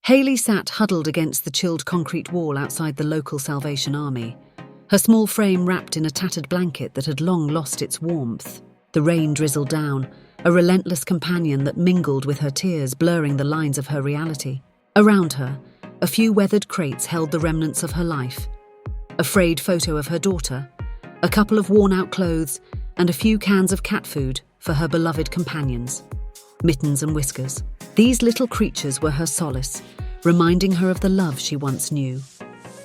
Haley sat huddled against the chilled concrete wall outside the local Salvation Army, her small frame wrapped in a tattered blanket that had long lost its warmth. The rain drizzled down, a relentless companion that mingled with her tears, blurring the lines of her reality. Around her, a few weathered crates held the remnants of her life. A frayed photo of her daughter, a couple of worn-out clothes, and a few cans of cat food for her beloved companions. Mittens and Whiskers. These little creatures were her solace, reminding her of the love she once knew,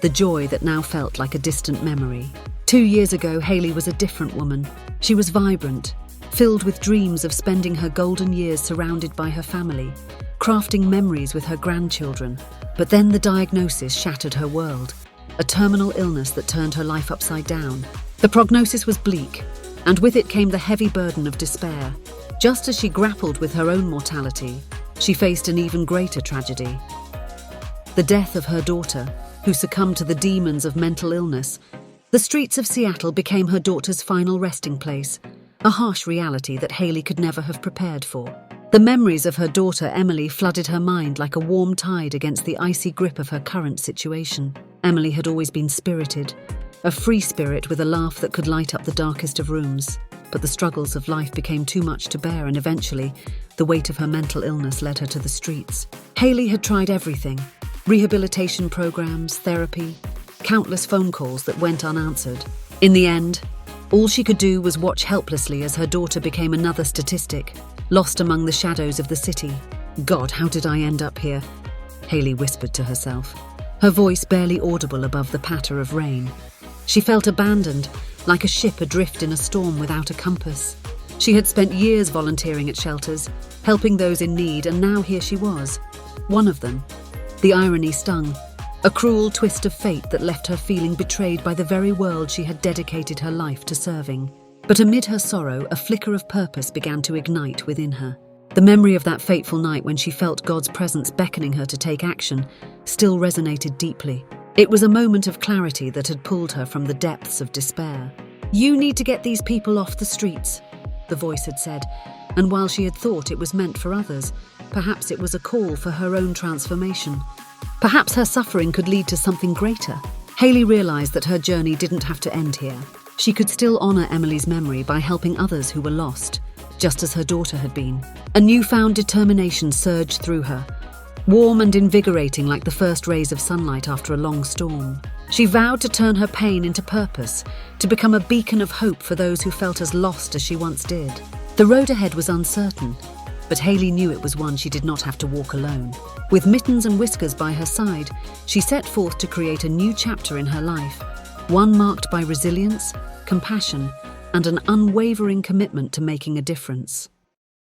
the joy that now felt like a distant memory. 2 years ago, Haley was a different woman. She was vibrant, filled with dreams of spending her golden years surrounded by her family, crafting memories with her grandchildren. But then the diagnosis shattered her world, a terminal illness that turned her life upside down. The prognosis was bleak, and with it came the heavy burden of despair. Just as she grappled with her own mortality, she faced an even greater tragedy. The death of her daughter, who succumbed to the demons of mental illness. The streets of Seattle became her daughter's final resting place, a harsh reality that Haley could never have prepared for. The memories of her daughter Emily flooded her mind like a warm tide against the icy grip of her current situation. Emily had always been spirited, a free spirit with a laugh that could light up the darkest of rooms. But the struggles of life became too much to bear, and eventually, the weight of her mental illness led her to the streets. Haley had tried everything: rehabilitation programs, therapy, countless phone calls that went unanswered. In the end, all she could do was watch helplessly as her daughter became another statistic, lost among the shadows of the city. God, how did I end up here? Haley whispered to herself, her voice barely audible above the patter of rain. She felt abandoned, like a ship adrift in a storm without a compass. She had spent years volunteering at shelters, helping those in need, and now here she was, one of them. The irony stung, a cruel twist of fate that left her feeling betrayed by the very world she had dedicated her life to serving. But amid her sorrow, a flicker of purpose began to ignite within her. The memory of that fateful night when she felt God's presence beckoning her to take action still resonated deeply. It was a moment of clarity that had pulled her from the depths of despair. "You need to get these people off the streets," the voice had said, and while she had thought it was meant for others, perhaps it was a call for her own transformation. Perhaps her suffering could lead to something greater. Haley realized that her journey didn't have to end here. She could still honor Emily's memory by helping others who were lost, just as her daughter had been. A newfound determination surged through her, warm and invigorating like the first rays of sunlight after a long storm. She vowed to turn her pain into purpose, to become a beacon of hope for those who felt as lost as she once did. The road ahead was uncertain, but Haley knew it was one she did not have to walk alone. With Mittens and Whiskers by her side, she set forth to create a new chapter in her life, one marked by resilience, compassion, and an unwavering commitment to making a difference.